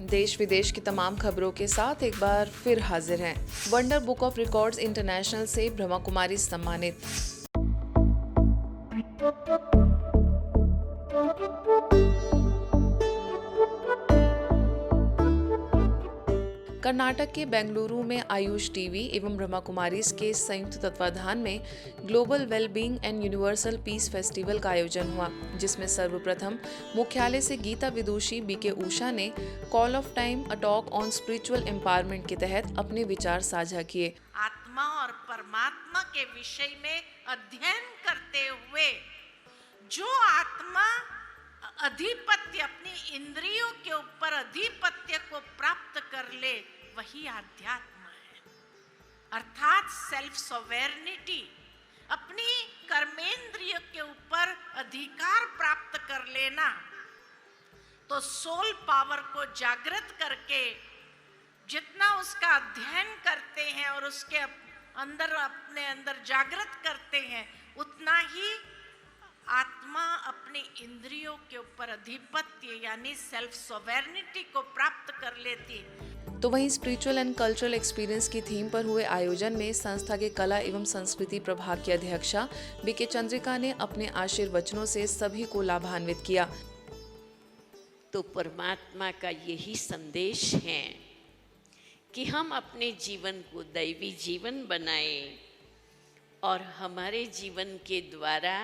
देश विदेश की तमाम खबरों के साथ एक बार फिर हाजिर हैं। Wonder book of records international से ब्रह्मा कुमारी सम्मानित। कर्नाटक के बेंगलुरु में आयुष टीवी एवं ब्रह्मा कुमारीज के संयुक्त तत्वाधान में global wellbeing and universal peace festival का आयोजन हुआ, जिसमें सर्वप्रथम मुख्यालय से गीता विदुषी बीके उषा ने call of time a talk on spiritual empowerment के तहत अपने विचार साझा किए। आत्मा और परमात्मा के विषय में अध्ययन करते हुए जो आत्मा अधिपत्य अपनी इंद्रियों के ऊपर अधिपत्य को प्राप्त कर ले वही आध्यात्म है, अर्थात सेल्फ सॉवेरेनिटी, अपनी कर्मेंद्रियों के ऊपर अधिकार प्राप्त कर लेना। तो सोल पावर को जागृत करके जितना उसका अध्ययन करते हैं और उसके अंदर अपने अंदर जागृत करते हैं, उतना ही आत्मा अपनी इंद्रियों के ऊपर अधिपत्य यानी सेल्फ सॉवेरेनिटी को प्राप्त कर लेती है। तो वहीं स्पिरिचुअल एंड कल्चरल एक्सपीरियंस की थीम पर हुए आयोजन में संस्था के कला एवं संस्कृति प्रभाग की अध्यक्षा बीके चंद्रिका ने अपने आशीर्वचनों से सभी को लाभान्वित किया। तो परमात्मा का यही संदेश है कि हम अपने जीवन को दैवी जीवन बनाएं और हमारे जीवन के द्वारा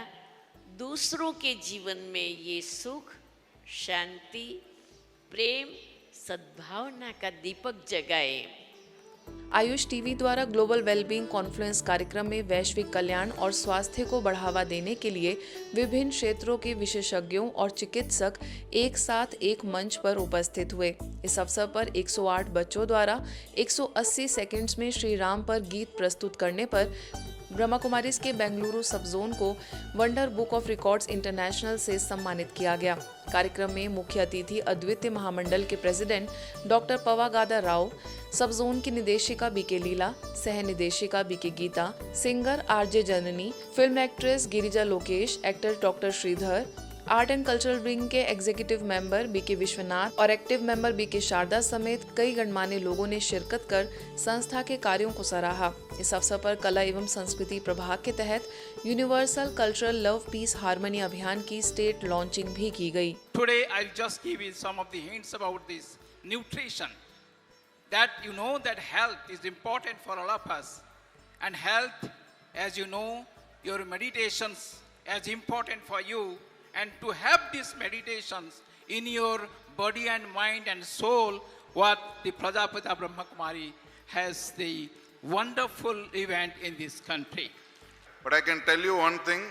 दूसरों के जीवन में ये सुख, शांति, प्रेम, सद्भावना का दीपक जगाए। आयुष टीवी द्वारा ग्लोबल वेलबींग कॉन्फ्रेंस कार्यक्रम में वैश्विक कल्याण और स्वास्थ्य को बढ़ावा देने के लिए विभिन्न क्षेत्रों के विशेषज्ञों और चिकित्सक एक साथ एक मंच पर उपस्थित हुए। इस अवसर पर 108 बच्चों द्वारा 180 सेकंड्स में श्री राम पर गीत प्रस्तुत करने पर ब्रह्मा कुमारीज के बेंगलुरु सब जोन को wonder book of records international से सम्मानित किया गया। कार्यक्रम में मुख्य अतिथि अद्वितीय महामंडल के प्रेसिडेंट डॉक्टर पवागादा राव, सब जोन की निदेशिका बीके लीला, सह निदेशिका BK Geeta, singer RJ Janani, film actress Girija Lokesh, actor doctor Shridhar, art and cultural wing के एग्जीक्यूटिव मेंबर बीके विश्वनाथ और एक्टिव मेंबर बीके शारदा समेत कई गणमान्य लोगों ने शिरकत कर संस्था के कार्यों को सराहा। इस अवसर पर कला एवं संस्कृति प्रभाग के तहत universal cultural love piece harmony अभियान की स्टेट लॉन्चिंग भी की गई। Today I'll just give you some of the hints about this nutrition. That you know that health is important for all of us, and health, as you know, your meditations as important for you. And to have these meditations in your body and mind and soul, what the Prajapati Brahma Kumari has the wonderful event in this country. But I can tell you one thing,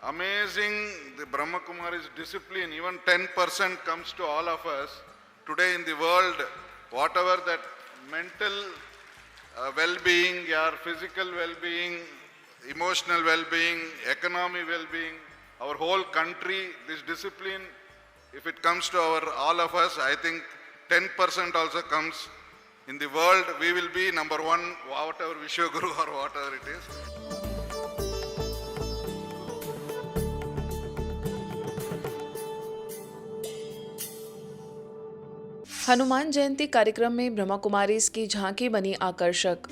amazing the Brahma Kumari's discipline, even 10% comes to all of us. Today in the world, whatever that mental well-being, your physical well-being, emotional well-being, economy well-being, our whole country, this discipline, if it comes to all of us, I think 10% also comes. In the world, we will be number one, whatever Vishwaguru or whatever it is. Hanuman Jayanti कार्यक्रम में ब्रह्मा कुमारीज की झांकी बनी आकर्षक।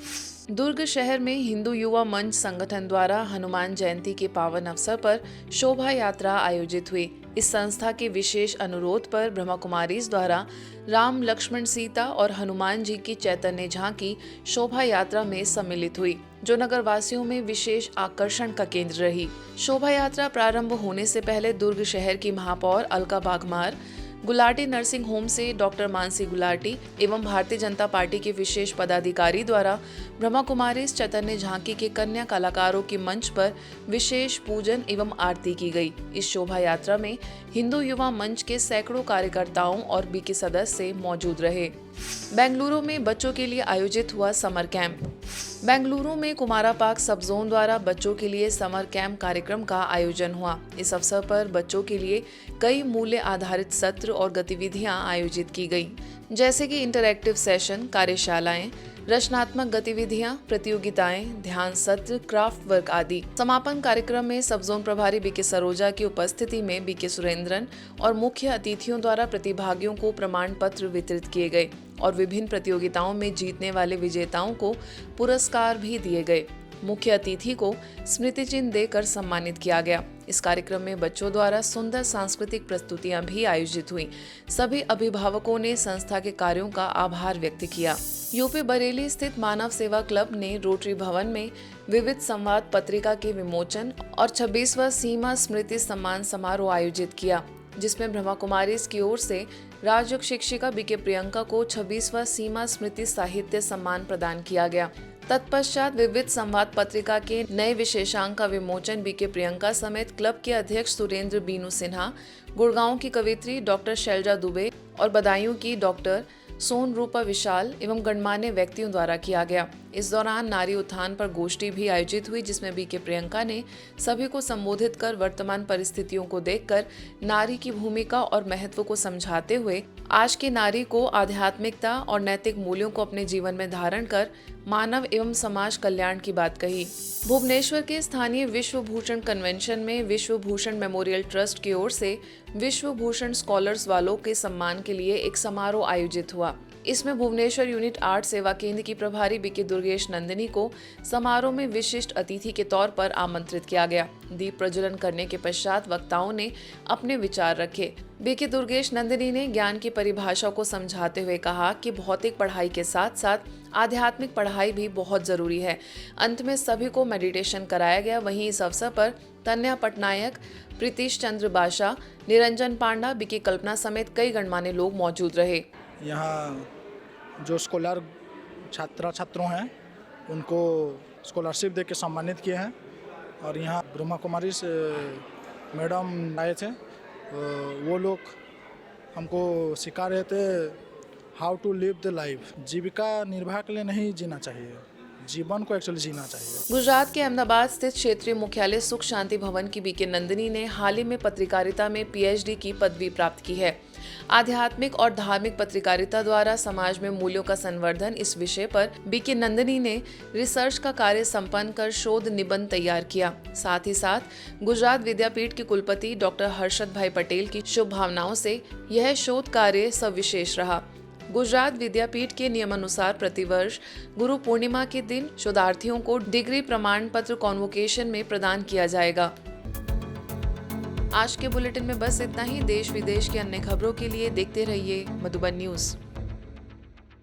दुर्ग शहर में हिंदू युवा मंच संगठन द्वारा हनुमान जयंती के पावन अवसर पर शोभा यात्रा आयोजित हुई। इस संस्था के विशेष अनुरोध पर ब्रह्मा कुमारीज द्वारा राम, लक्ष्मण, सीता और हनुमान जी की चैतन्य झांकी शोभा यात्रा में सम्मिलित हुई, जो नगर वासियों में विशेष आकर्षण का केंद्र रही। शोभा यात्रा प्रारंभ होने से पहले दुर्ग शहर की महापौर अलका बागमार, गुलाटी नर्सिंग होम से डॉक्टर मानसी गुलाटी एवं भारतीय जनता पार्टी के विशेष पदाधिकारी द्वारा ब्रह्मा कुमारीज चैतन्य झांकी के कन्या कलाकारों के मंच पर विशेष पूजन एवं आरती की गई। इस शोभा यात्रा में हिंदू युवा मंच के सैकड़ों कार्यकर्ताओं और बीके सदस्य मौजूद रहे। बेंगलुरु में बच्चों के लिए आयोजित हुआ समर कैंप। बेंगलुरु में कुमारा पार्क सब जोन द्वारा बच्चों के लिए समर कैंप कार्यक्रम का आयोजन हुआ। इस अवसर पर बच्चों के लिए कई मूल्य आधारित सत्र और गतिविधियां आयोजित की गई, जैसे कि इंटरैक्टिव सेशन, कार्यशालाएं, रचनात्मक गतिविधियां, प्रतियोगिताएं, ध्यान सत्र, क्राफ्ट वर्क आदि। समापन कार्यक्रम में सब जोन प्रभारी बीके सरोजा की उपस्थिति में बीके सुरेंद्रन और मुख्य अतिथियों द्वारा प्रतिभागियों को प्रमाण पत्र वितरित किए गए और विभिन्न प्रतियोगिताओं में जीतने वाले विजेताओं को पुरस्कार भी दिए गए। मुख्य अतिथि को स्मृति चिन्ह देकर सम्मानित किया गया। इस कार्यक्रम में बच्चों द्वारा सुंदर सांस्कृतिक प्रस्तुतियां भी आयोजित हुई। सभी अभिभावकों ने संस्था के कार्यों का आभार व्यक्त किया। यूपी बरेली स्थित मानव सेवा क्लब ने रोटरी भवन में विविध संवाद पत्रिका के विमोचन और 26वां सीमा स्मृति सम्मान समारोह आयोजित किया, जिसमें ब्रह्मा कुमारी की ओर से राजयोग शिक्षिका बीके प्रियंका को 26वां सीमा स्मृति साहित्य सम्मान प्रदान किया गया। तत्पश्चात विविध संवाद पत्रिका के नए विशेषांक का विमोचन बीके प्रियंका समेत क्लब के अध्यक्ष सुरेंद्र बीनू सिन्हा, गुड़गांव की कवित्री डॉक्टर शैलजा दुबे और बदायूं की डॉक्टर सोन रूपा विशाल एवं गणमान्य व्यक्तियों द्वारा किया गया। इस दौरान नारी उत्थान पर गोष्ठी भी आयोजित हुई, जिसमें बीके प्रियंका ने सभी को संबोधित कर वर्तमान परिस्थितियों को देखकर नारी की भूमिका और महत्व को समझाते हुए आज की नारी को आध्यात्मिकता और नैतिक मूल्यों को अपने जीवन में धारण कर मानव एवं समाज कल्याण की बात कही। भुवनेश्वर के स्थानीय विश्व भूषण कन्वेंशन में विश्व भूषण मेमोरियल ट्रस्ट की ओर से विश्व भूषण स्कॉलर्स वालों के सम्मान के लिए एक समारोह आयोजित हुआ। इसमें भुवनेश्वर यूनिट 8 सेवा केंद्र की प्रभारी बीके दुर्गेश नंदिनी को समारोह में विशिष्ट अतिथि के तौर पर आमंत्रित किया गया। दीप प्रज्वलन करने के पश्चात वक्ताओं ने अपने विचार रखे। बीके दुर्गेश नंदिनी ने ज्ञान की परिभाषा को समझाते हुए कहा कि भौतिक पढ़ाई के साथ साथ आध्यात्मिक पढ़ाई भी बहुत जरूरी है। अंत में सभी को मेडिटेशन कराया गया। वहीं इस अवसर पर तन्या पटनायक, प्रीतिश चंद्र बाशा, निरंजन पांडा, बीके कल्पना समेत कई गणमान्य लोग मौजूद रहे। यहाँ जो स्कॉलर छात्रों हैं उनको स्कॉलरशिप देके सम्मानित किए हैं और यहाँ ब्रह्मा कुमारी से मैडम आए थे। वो लोग हमको सिखा रहे थे how to live the life. जीविका निर्वाह के लिए नहीं जीना चाहिए, जीवन को एक्चुअली जीना चाहिए। गुजरात के अहमदाबाद स्थित क्षेत्रीय मुख्यालय सुख शांति भवन की बीके नंदिनी ने हाल ही में पत्रकारिता में PhD की पदवी प्राप्त की है। आध्यात्मिक और धार्मिक पत्रकारिता द्वारा समाज में मूल्यों का संवर्धन, इस विषय पर बीके नंदिनी ने रिसर्च का कार्य संपन्न कर शोध निबंध तैयार किया। साथ ही साथ गुजरात विद्यापीठ के कुलपति डॉक्टर हर्षद भाई पटेल की शुभ भावनाओं से यह शोध कार्य सविशेष रहा। गुजरात विद्यापीठ के नियमानुसार प्रतिवर्ष गुरु पूर्णिमा के दिन शोधार्थियों को डिग्री प्रमाण पत्र कॉन्वोकेशन में प्रदान किया जाएगा। आज के बुलेटिन में बस इतना ही। देश विदेश की अन्य खबरों के लिए देखते रहिए मधुबन न्यूज।